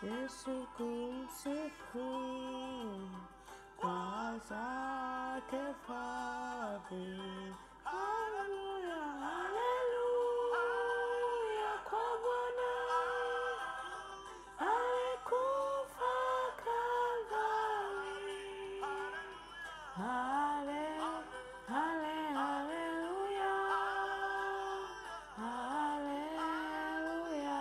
Yesu kumsifu kwa zake fadhili. Haleluya, haleluya kwa Bwana alikufa Kalvari. Haleluya, haleluya, haleluya,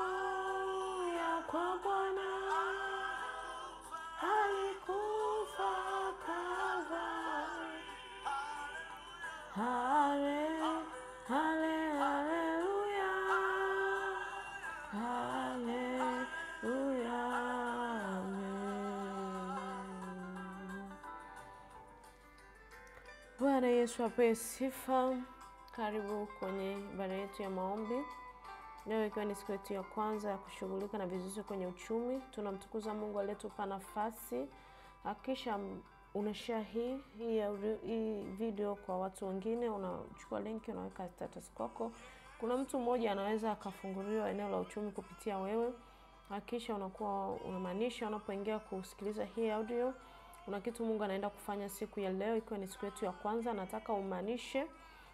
haleluya kwa Bwana alikufa Kalvari. Haleluya, haleluya, haleluya. Bwana Yesu apewe sifa. Karibu kwenye ibada yetu ya maombi. Leo ikiwa ni siku yetu ya kwanza ya kushughulika na vizuizi kwenye uchumi. Tunamtukuza Mungu aliyetupa nafasi. Hakisha unashare hii video kwa watu wengine, unachukua link unaweka status kwako. Kuna mtu mmoja anaweza akafunguliwa eneo la uchumi kupitia wewe. Hakisha unakuwa unamaanisha unapoingia kusikiliza hii audio una kitu Mungu anaenda kufanya siku ya leo ikiwa ni siku yetu ya kwanza. Nataka umaanishe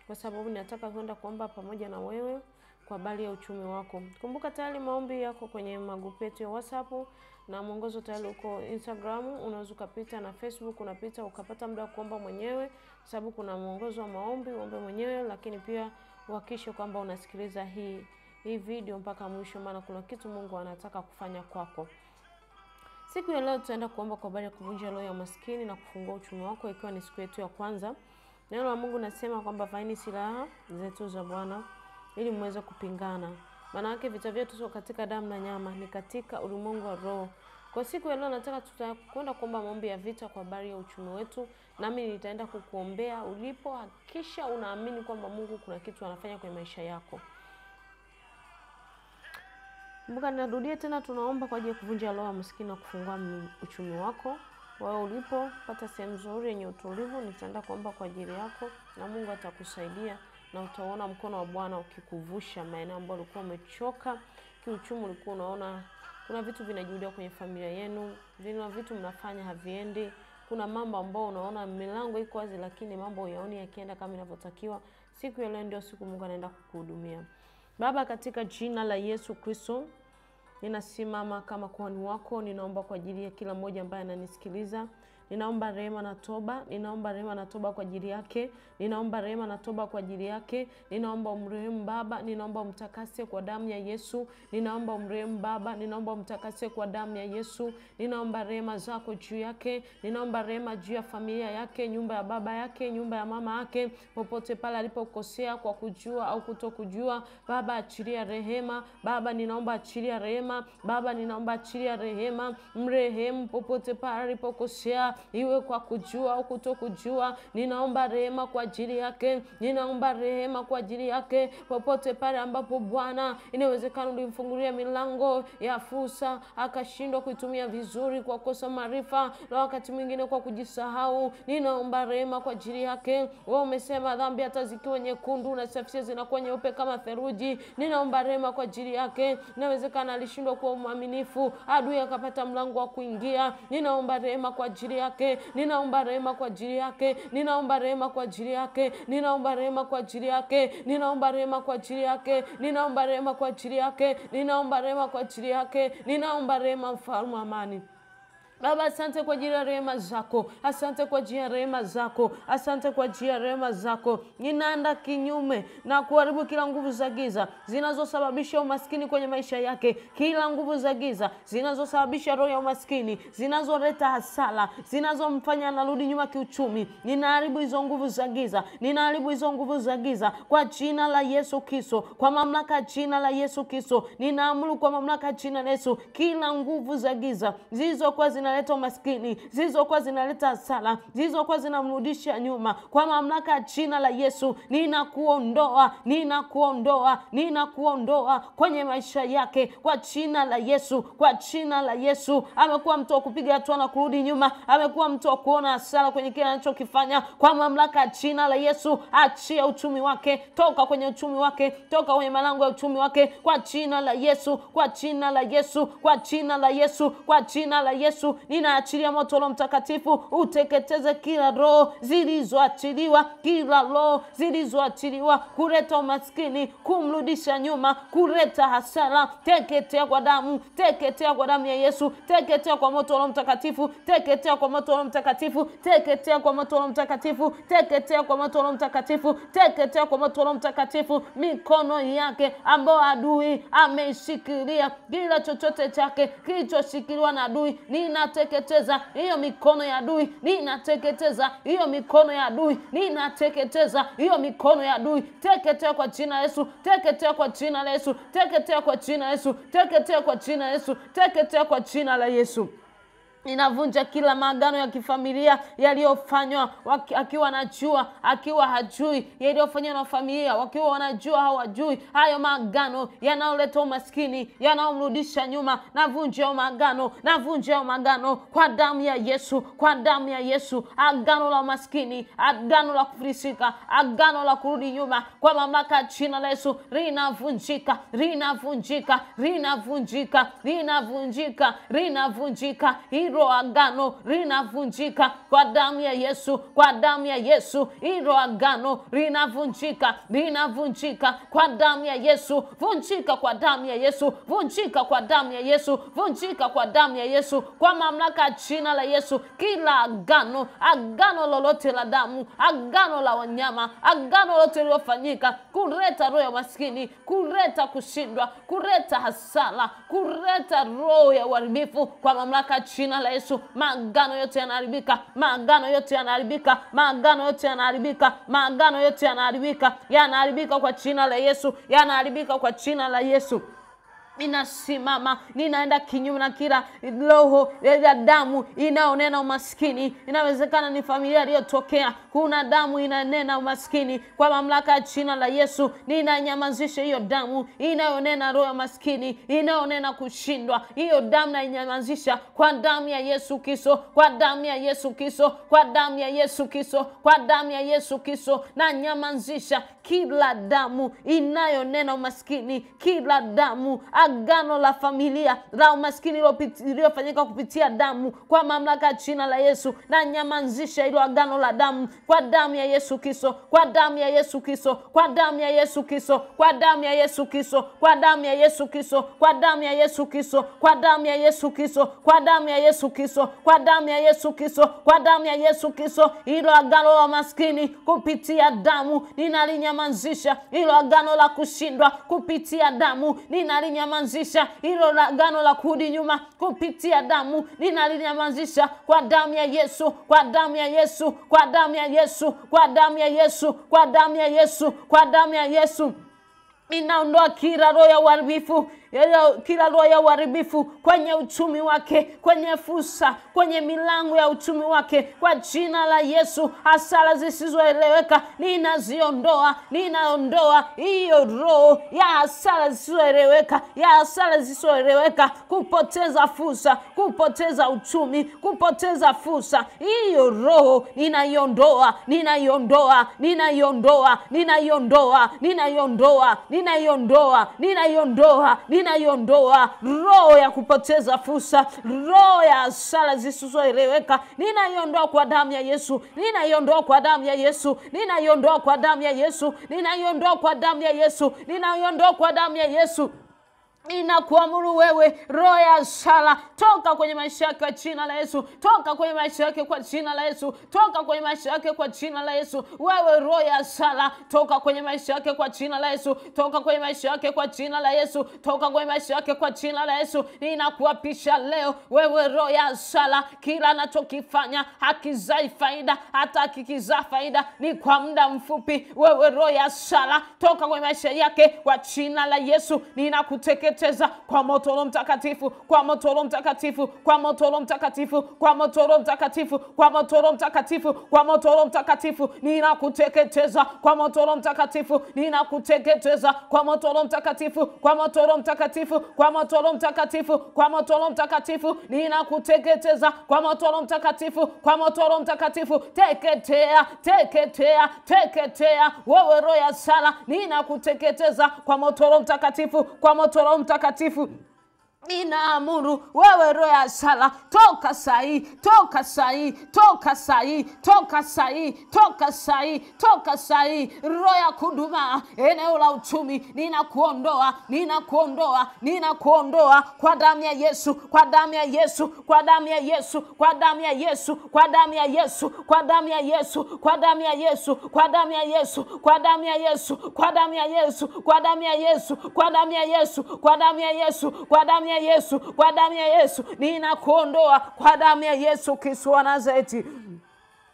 kwa sababu nataka kwenda kuomba pamoja na wewe kwa habari ya uchumi wako. Kumbuka tayari maombi yako kwenye magrupu yetu ya WhatsApp na mwongozo tayari uko Instagram. Unaweza kupita na Facebook, unapita ukapata muda wa kuomba mwenyewe sababu kuna mwongozo wa maombi uombe mwenyewe, lakini pia uhakikishe kwamba unasikiliza hii video mpaka mwisho maana kuna kitu Mungu anataka kufanya kwako. Siku ya leo tutaenda kuomba kwa habari ya kuvunja roho ya maskini na kufungua uchumi wako ikiwa ni siku yetu ya kwanza. Neno la Mungu nasema kwamba vaeni silaha zetu za Bwana ili muweze kupingana. Maana yake vita vyetu sio katika damu na nyama, ni katika ulimwengu wa roho. Kwa siku ya leo nataka tutakwenda kuomba maombi ya vita kwa habari ya uchumi wetu. Nami nitaenda kukuombea ulipo. Hakisha unaamini kwamba Mungu kuna kitu anafanya kwenye maisha yako. Kumbuka narudia tena tunaomba kwa ajili ya kuvunja roho ya maskini na kufungua uchumi wako. Wewe ulipo pata sehemu nzuri yenye utulivu, nitaenda kuomba kwa ajili yako na Mungu atakusaidia na utaona mkono wa Bwana ukikuvusha maeneo ambayo ulikuwa umechoka kiuchumi. Ulikuwa unaona kuna vitu vinajirudia kwenye familia yenu, vina vitu mnafanya haviendi, kuna mambo ambayo unaona milango iko wazi lakini mambo huyaoni yakienda kama inavyotakiwa. Siku ya leo ndio siku Mungu anaenda kukuhudumia. Baba, katika jina la Yesu Kristo, ninasimama kama kuhani wako. Ninaomba kwa ajili ya kila mmoja ambaye ananisikiliza. Ninaomba rehema na toba. Ninaomba rehema na toba kwa ajili yake. Ninaomba rehema na toba kwa ajili yake. Ninaomba umrehemu Baba. Ninaomba umtakase kwa damu ya Yesu. Ninaomba umrehemu Baba. Ninaomba umtakase kwa damu ya Yesu. Ninaomba rehema zako juu yake. Ninaomba rehema juu ya familia yake, nyumba ya baba yake, nyumba ya mama yake, popote pale alipokosea kwa kujua au kutokujua. Baba, achilia rehema. Baba, ninaomba achilia rehema. Baba, ninaomba achilia rehema. Mrehemu popote pale alipokosea, iwe kwa kujua au kutokujua. Ninaomba rehema kwa ajili yake. Ninaomba rehema kwa ajili yake popote pale ambapo Bwana inawezekana ulimfungulia milango ya fursa akashindwa kuitumia vizuri kwa kosa maarifa na wakati mwingine kwa kujisahau. Ninaomba rehema kwa ajili yake. Wewe umesema dhambi hata zikiwa nyekundu na safisha zinakuwa nyeupe kama theluji. Ninaomba rehema kwa ajili yake. Inawezekana alishindwa kuwa mwaminifu, adui akapata mlango wa kuingia. Ninaomba rehema kwa ajili yake. Ninaomba rehema kwa ajili yake. Ninaomba rehema kwa ajili yake. Ninaomba rehema kwa ajili yake. Ninaomba rehema kwa ajili yake. Ninaomba rehema kwa ajili yake. Ninaomba rehema kwa ajili yake. Ninaomba rehema, mfalme wa amani. Baba, asante kwa ajili ya rehema zako. Asante kwa ajili ya rehema zako. Asante kwa ajili ya rehema zako. Ninaenda kinyume na kuharibu kila nguvu za giza zinazosababisha umaskini kwenye maisha yake. Kila nguvu za giza zinazosababisha roho ya umaskini, zinazoleta hasara, zinazomfanya anarudi nyuma kiuchumi. Ninaharibu hizo nguvu za giza. Ninaharibu hizo nguvu za giza kwa jina la Yesu Kristo. Kwa mamlaka jina la Yesu Kristo. Ninaamuru kwa mamlaka jina la Yesu, kila nguvu za giza zilizokuwa zinaleta umaskini, zilizokuwa zinaleta hasara, zilizokuwa zinamrudisha nyuma, kwa mamlaka ya jina la Yesu ninakuondoa, ninakuondoa, ninakuondoa kwenye maisha yake kwa jina la Yesu, kwa jina la Yesu. Amekuwa mtu wa kupiga hatua na kurudi nyuma, amekuwa mtu wa kuona hasara kwenye kile anachokifanya. Kwa mamlaka ya jina la Yesu, achia uchumi wake, toka kwenye uchumi wake, toka kwenye malango ya uchumi wake kwa jina la Yesu, kwa jina la Yesu, kwa jina la Yesu, kwa jina la Yesu. Ninaachilia moto wa Mtakatifu uteketeze kila roho zilizoachiliwa, kila roho zilizoachiliwa kuleta umaskini, kumrudisha nyuma, kuleta hasara. Teketea kwa damu, teketea kwa damu ya Yesu, teketea kwa moto wa Mtakatifu, teketea kwa moto wa Mtakatifu, teketea kwa moto wa Mtakatifu, teketea kwa moto wa Mtakatifu, teketea kwa moto wa Mtakatifu. Mikono yake ambayo adui ameishikilia, kila chochote chake kilichoshikiliwa na adui, ninateketeza hiyo mikono ya adui, ninateketeza hiyo mikono ya adui, ninateketeza hiyo mikono ya adui. Teketea kwa jina la Yesu, teketea kwa jina la Yesu, teketea kwa jina la Yesu, teketea kwa jina la Yesu, teketea kwa jina la Yesu. Ninavunja kila maagano ya kifamilia yaliyofanywa akiwa anajua, akiwa hajui, yaliyofanywa na familia wakiwa wanajua hawajui. Hayo maagano yanaoleta umaskini, yanaomrudisha nyuma, navunja hayo maagano, navunja hayo maagano kwa damu ya Yesu, kwa damu ya Yesu. Agano la umaskini, agano la kufilisika, agano la kurudi nyuma, kwa mamlaka ya jina la Yesu linavunjika, linavunjika, linavunjika, linavunjika, linavunjika. Hilo agano linavunjika kwa damu ya Yesu, kwa damu ya Yesu. Hilo agano linavunjika, linavunjika kwa damu ya Yesu. Vunjika kwa damu ya Yesu, vunjika kwa damu ya Yesu, vunjika kwa damu ya Yesu, kwa mamlaka ya jina la Yesu. Kila agano, agano lolote la damu, agano la wanyama, agano lolote lilofanyika kuleta roho ya maskini, kuleta kushindwa, kuleta hasara, kuleta roho ya uharibifu, kwa mamlaka ya jina la Yesu, maagano yote yanaharibika, maagano yote yanaharibika, maagano yote yanaharibika, maagano yote yanaharibika, yanaharibika kwa jina la Yesu, yanaharibika kwa jina la Yesu. Ninasimama, ninaenda kinyume na kila roho ya damu inaonena umaskini. Inawezekana ni familia iliyotokea, kuna damu inanena umaskini, kwa mamlaka ya jina la Yesu ninanyamazisha hiyo damu inayonena roho ya maskini, inayonena kushindwa. Hiyo damu nainyamazisha kwa damu ya Yesu Kristo, kwa damu ya Yesu Kristo, kwa damu ya Yesu Kristo, kwa damu ya Yesu Kristo. Na nyamazisha kila damu inayonena umaskini, kila damu, agano la familia la umaskini iliyofanyika kupitia damu, kwa mamlaka ya jina la Yesu na nyamazisha hilo agano la damu kwa damu ya Yesu Kristo, kwa damu ya Yesu Kristo, kwa damu ya Yesu Kristo, kwa damu ya Yesu Kristo, kwa damu ya Yesu Kristo, kwa damu ya Yesu Kristo, kwa damu ya Yesu Kristo, kwa damu ya Yesu Kristo, kwa damu ya Yesu Kristo, kwa damu ya Yesu Kristo. Hilo agano la maskini kupitia damu ninalinyamazisha. Hilo agano la kushindwa kupitia damu ninalinyamazisha. Hilo agano la kurudi nyuma kupitia damu ninalinyamazisha kwa damu ya Yesu, kwa damu ya Yesu, kwa damu ya Yesu, kwa damu ya Yesu, kwa damu ya Yesu, kwa damu ya Yesu. Inaondoa kila roho ya uharibifu, kila roho ya uharibifu kwenye uchumi wake, kwenye fursa, kwenye milango ya uchumi wake, kwa jina la Yesu. Hasara zisizoeleweka ninaziondoa, ninaondoa hiyo roho ya hasara zisizoeleweka, ya hasara zisizoeleweka, kupoteza fursa, kupoteza uchumi, kupoteza fursa. Hiyo roho ninaiondoa, ninaiondoa, ninaiondoa, ninaiondoa, ninaiondoa, ninaiondoa, ninaiondoa, ninaiondoa roho ya kupoteza fursa, roho ya hasara zisizoeleweka, ninaiondoa kwa damu ya Yesu, ninaiondoa kwa damu ya Yesu, ninaiondoa kwa damu ya Yesu, ninaiondoa kwa damu ya Yesu, ninaiondoa kwa damu ya Yesu. Ninakuamuru wewe roho ya hasara, toka kwenye maisha yake kwa jina la Yesu, toka kwenye maisha yake kwa jina la Yesu, toka kwenye maisha yake kwa jina la Yesu. Wewe roho ya hasara, toka kwenye maisha yake kwa jina la Yesu, toka kwenye maisha yake kwa jina la Yesu, toka kwenye maisha yake kwa jina la Yesu. Ninakuapisha leo wewe roho ya hasara, kila anachokifanya hakizai faida, hata kikizaa faida ni kwa muda mfupi. Wewe roho ya hasara, toka kwenye maisha yake kwa jina la Yesu. Ninakuteketeza ninateketeza kwa moto Roho Mtakatifu, kwa moto Roho Mtakatifu, kwa moto Roho Mtakatifu, kwa moto Roho Mtakatifu, kwa moto Roho Mtakatifu, kwa moto Roho Mtakatifu, ninakuteketeza kwa moto Roho Mtakatifu, ninakuteketeza kwa moto Roho Mtakatifu, kwa moto Roho Mtakatifu, kwa moto Roho Mtakatifu, kwa moto Roho Mtakatifu, ninakuteketeza kwa moto Roho Mtakatifu, kwa moto Roho Mtakatifu, teketea, teketea, teketea wewe roho ya sala, ninakuteketeza kwa moto Roho Mtakatifu, kwa moto Roho Mtakatifu. Ninaamuru wewe roho ya sala, toka sahi, toka sahi, toka sahi, toka sahi, toka sahi, toka sahi. Roho ya kuduma eneo la uchumi, ninakuondoa, ninakuondoa, ninakuondoa kwa damu ya Yesu, kwa damu ya Yesu, kwa damu ya Yesu, kwa damu ya Yesu, kwa damu ya Yesu, kwa damu ya Yesu, kwa damu ya Yesu, kwa damu ya Yesu, kwa damu ya Yesu, kwa damu ya Yesu, kwa damu ya Yesu, kwa damu ya Yesu, kwa damu ya Yesu, kwa damu ya Yesu, kwa damu ya Yesu, ninakuondoa kwa damu ya Yesu Kristo wa Nazareti.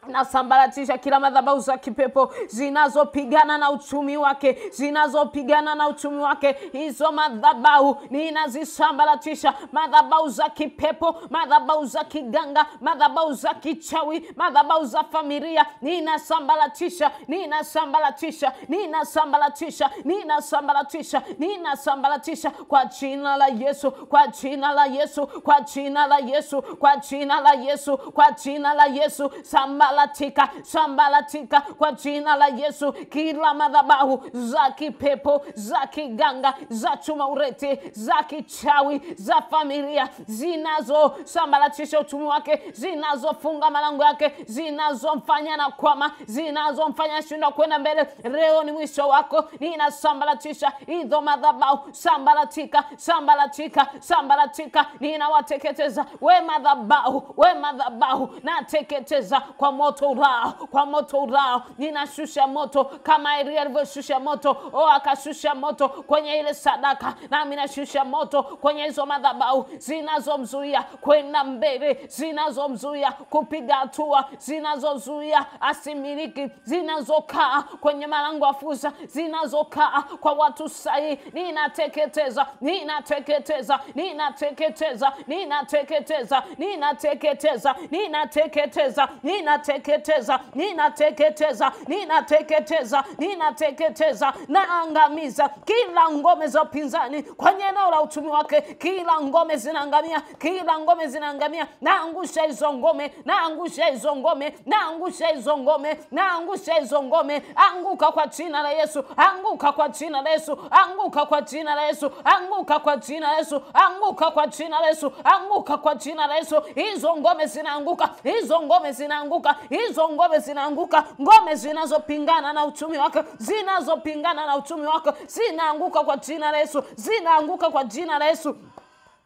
Nasambaratisha kila madhabahu za kipepo zinazopigana na uchumi wake, zinazopigana na uchumi wake. Hizo madhabahu ninazisambaratisha, madhabahu za kipepo, madhabahu za kiganga, madhabahu za kichawi, madhabahu za familia, ninasambaratisha, ninasambaratisha, ninasambaratisha, ninasambaratisha, ninasambaratisha kwa jina la Yesu, kwa jina la Yesu, kwa jina la Yesu, kwa jina la Yesu, kwa jina la Yesu. Sambalatika, sambalatika kwa jina la Yesu. Kila madhabahu za kipepo, za kiganga, za chuma urete, za kichawi, za familia, zinazo sambalatisha uchumi wake, zinazofunga malango yake, zinazomfanya na kwama, zinazomfanya shindwa kwenda mbele, leo ni mwisho wako. Ninasambalatisha hizo madhabahu, sambalatika, sambalatika, sambalatika. Ninawateketeza we madhabahu, we madhabahu, nateketeza kwa moto urao, kwa moto urao. Ninashusha moto kama Elia alivyoshusha moto, akashusha moto kwenye ile sadaka, na mimi nashusha moto kwenye hizo madhabahu zinazomzuia kwenda mbele, zinazomzuia kupiga hatua, zinazozuia asimiliki, zinazokaa kwenye malango ya fursa, zinazokaa kwa watu sahihi. Ninateketeza, ninateketeza, ninateketeza, ninateketeza, ninateketeza, ninateketeza, ninateketeza, ninateketeza, ninateketeza, ninateketeza, naangamiza kila ngome za upinzani kwenye eneo la uchumi wake. Kila ngome zinaangamia, kila ngome zinaangamia. Naangusha hizo ngome, naangusha hizo ngome, naangusha hizo ngome, naangusha hizo ngome. Anguka kwa jina la Yesu, anguka kwa jina la Yesu, anguka kwa jina la Yesu, anguka kwa jina la Yesu, anguka kwa jina la Yesu, anguka kwa jina la Yesu. Hizo ngome zinaanguka, hizo ngome zinaanguka, hizo ngome zinaanguka. Ngome zinazopingana na uchumi wako, zinazopingana na uchumi wako, zinaanguka kwa jina la Yesu, zinaanguka kwa jina la Yesu.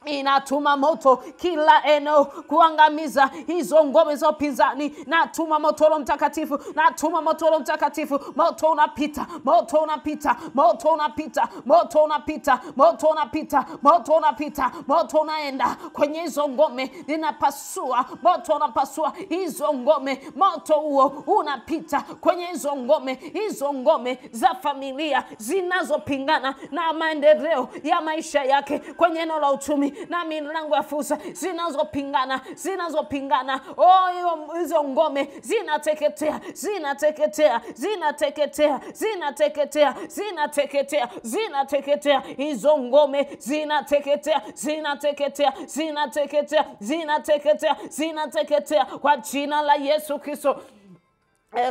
Inatuma moto kila eneo kuangamiza hizo ngome za upinzani. Natuma moto Roho Mtakatifu, natuma moto Roho Mtakatifu. Moto unapita, moto unapita, moto unapita, moto unapita, moto unapita, moto unapita, moto unaenda kwenye hizo ngome, ninapasua moto, unapasua hizo ngome. Moto huo unapita kwenye hizo ngome, hizo ngome za familia zinazopingana na maendeleo ya maisha yake kwenye eneo la uchumi na milango ya fursa, zinazopingana, zinazopingana. Hizo ngome zinateketea, zinateketea, zinateketea, zinateketea, zinateketea, zinateketea. Hizo ngome zinateketea, zinateketea, zinateketea, zinateketea, zinateketea kwa jina la Yesu Kristo.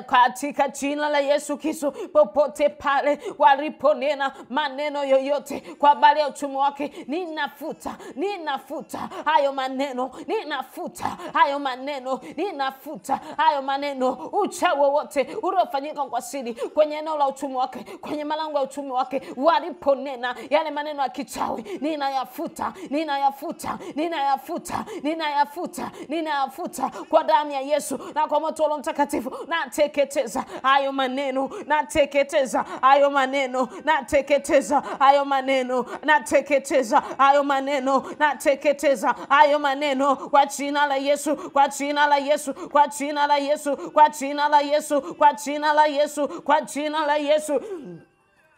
Katika jina la Yesu Kristo, popote pale waliponena maneno yoyote kwa habari ya uchumi wake, ninafuta, ninafuta hayo maneno, ninafuta hayo maneno, ninafuta hayo maneno. Uchawi wote uliofanyika kwa siri kwenye eneo la uchumi wake, kwenye malango ya uchumi wake, waliponena yale maneno ya kichawi, ninayafuta, ninayafuta, ninayafuta, ninayafuta, ninayafuta kwa damu ya Yesu na kwa moto wa Roho Mtakatifu. Nateketeza hayo maneno, nateketeza hayo maneno, nateketeza hayo maneno, nateketeza hayo maneno, nateketeza hayo maneno kwa jina la Yesu, kwa jina la Yesu, kwa jina la Yesu, kwa jina la Yesu, kwa jina la Yesu, kwa jina la Yesu.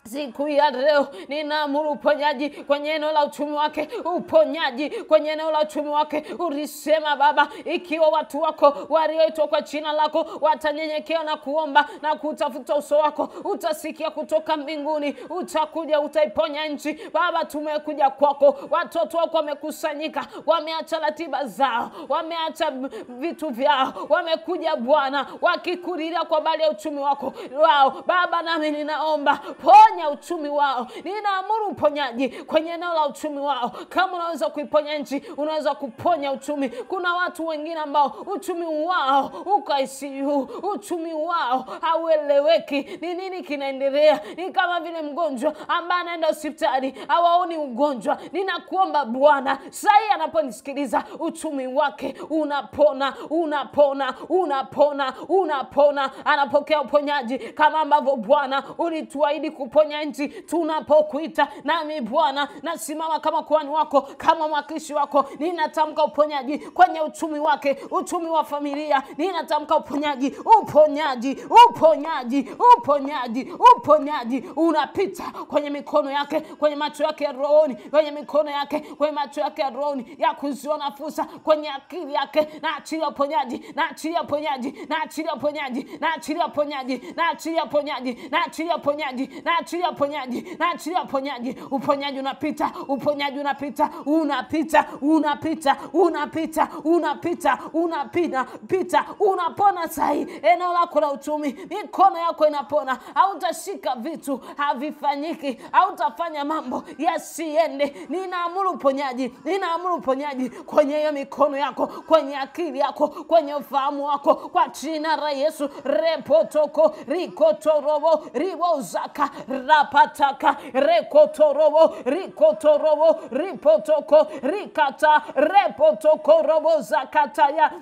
Siku ya leo ninaamuru uponyaji kwenye eneo la uchumi wake, uponyaji kwenye eneo la uchumi wake. Ulisema Baba, ikiwa watu wako walioitwa kwa jina lako watanyenyekea na kuomba na kutafuta uso wako, utasikia kutoka mbinguni, utakuja utaiponya nchi. Baba, tumekuja kwako, watoto wako wamekusanyika, wameacha ratiba zao, wameacha vitu vyao, wamekuja Bwana wakikulilia kwa bali ya uchumi wako wao. Baba, nami ninaomba ponya uchumi wao, ninaamuru uponyaji kwenye eneo la uchumi wao. Kama unaweza kuiponya nchi, unaweza kuponya uchumi. Kuna watu wengine ambao uchumi wao uko ICU, uchumi wao haueleweki, ni nini kinaendelea. Ni kama vile mgonjwa ambaye anaenda hospitali hawaoni ugonjwa. Ninakuomba Bwana, sasa anaponisikiliza, uchumi wake unapona, unapona, unapona, unapona, anapokea uponyaji kama ambavyo Bwana ulituahidi kuponya nchi tunapokuita. Nami Bwana nasimama kama kuhani wako, kama mwakilishi wako, ninatamka uponyaji kwenye uchumi wake, uchumi wa familia. Ninatamka uponyaji, uponyaji, uponyaji, uponyaji, uponyaji unapita kwenye mikono yake, kwenye macho yake ya rohoni, kwenye mikono yake, kwenye macho yake ya rohoni ya kuziona fursa, kwenye akili yake. Na achilia uponyaji, na achilia uponyaji, na achilia uponyaji, na achilia uponyaji, na achilia uponyaji, na achilia uponyaji, na achilia uponyaji, na achilia uponyaji. Uponyaji unapita, uponyaji unapita, unapita, unapita, unapita, unapita, unapita, pita, unapona sahi. Eneo lako la uchumi, mikono yako inapona. Hautashika vitu havifanyiki, hautafanya mambo yasiende. Ninaamuru uponyaji, ninaamuru uponyaji kwenye hiyo mikono yako, kwenye akili yako, kwenye ufahamu wako, kwa jina la Yesu. Repotoko rikotorobo ribozaka rapataka rekotorobo rikotorobo ripotoko rikata repotoko robo zakataya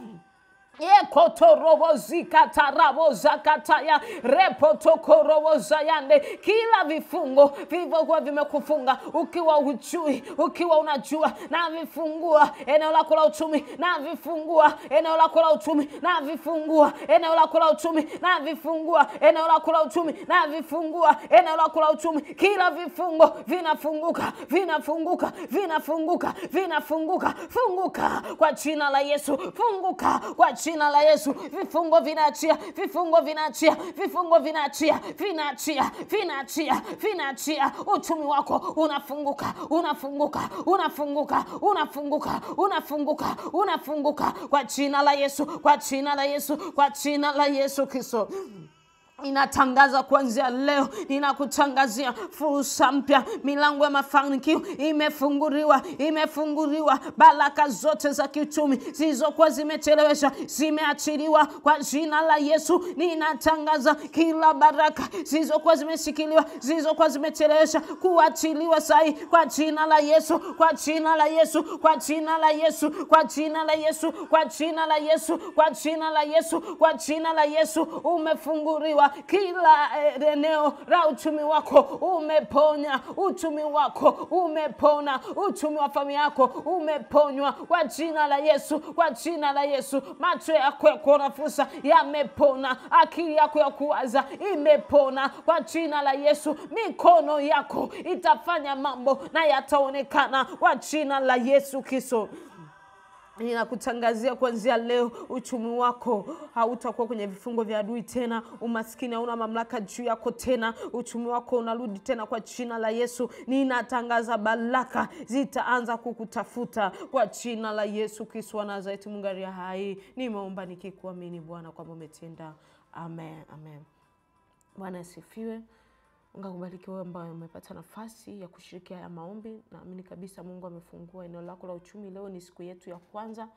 Ekotorobo zikatarabo zakataya repotoko robo zayande. Kila vifungo vilivyokuwa vimekufunga ukiwa ujui, ukiwa unajua, na vifungua eneo lako la uchumi, na vifungua eneo lako la uchumi, na vifungua eneo lako la uchumi, na vifungua eneo lako la uchumi, na vifungua eneo lako la uchumi. Kila vifungo vinafunguka, vinafunguka, vinafunguka, vinafunguka. Funguka kwa jina la Yesu, funguka kwa jina la Yesu. Vifungo vinaachia, vifungo vinaachia, vifungo vinaachia, vinaachia, vinaachia, vinaachia. Uchumi wako unafunguka, unafunguka, unafunguka, unafunguka, unafunguka, unafunguka kwa jina la Yesu, kwa jina la Yesu, kwa jina la Yesu Kristo. Inatangaza kuanzia leo, ninakutangazia fursa mpya. Milango ya mafanikio imefunguliwa, imefunguliwa. Baraka zote za kiuchumi zilizokuwa zimechelewesha zimeachiliwa kwa jina la Yesu. Ninatangaza kila baraka zilizokuwa zimeshikiliwa, zilizokuwa zimechelewesha kuachiliwa sahi kwa jina la Yesu, kwa jina la Yesu, kwa jina la Yesu, kwa jina la Yesu, kwa jina la Yesu, kwa jina la Yesu, kwa jina la Yesu. Umefunguliwa kila eneo la uchumi wako, umeponya uchumi wako, umepona uchumi wa familia yako, umeponywa kwa jina la Yesu, kwa jina la Yesu. Macho yako ya kuona fursa yamepona, akili yako ya kuwaza imepona kwa jina la Yesu. Mikono yako itafanya mambo na yataonekana kwa jina la Yesu Kristo. Ninakutangazia kuanzia leo uchumi wako hautakuwa kwenye vifungo vya adui tena. Umaskini hauna mamlaka juu yako tena. Uchumi wako unarudi tena kwa jina la Yesu. Ninatangaza baraka zitaanza kukutafuta kwa jina la Yesu Kristo wa Nazareti. Mungu aliye hai, nimeomba nikikuamini Bwana kwamba umetenda. Amen, amen. Bwana asifiwe. Mungu akubariki wewe ambaye umepata nafasi ya kushiriki haya maombi. Naamini kabisa Mungu amefungua eneo lako la uchumi. Leo ni siku yetu ya kwanza.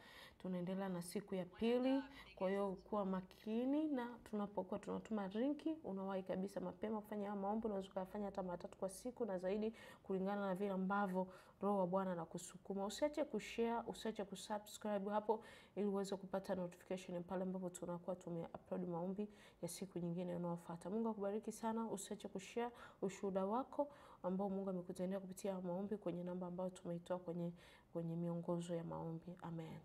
Tunaendelea na siku ya pili. Kwa hiyo kuwa makini, na tunapokuwa tunatuma linki, unawahi kabisa mapema kufanya haya maombi. Unaweza kufanya hata mara 3 kwa siku na zaidi, kulingana na vile ambavyo Roho wa Bwana anakusukuma. Usiache kushare, usiache kusubscribe hapo ili uweze kupata notification pale ambapo tunakuwa tumeupload maombi ya siku nyingine inayofuata. Mungu akubariki sana. Usiache kushare ushuhuda wako ambao Mungu amekutendea kupitia maombi kwenye namba ambayo tumeitoa kwenye miongozo ya maombi. Amen.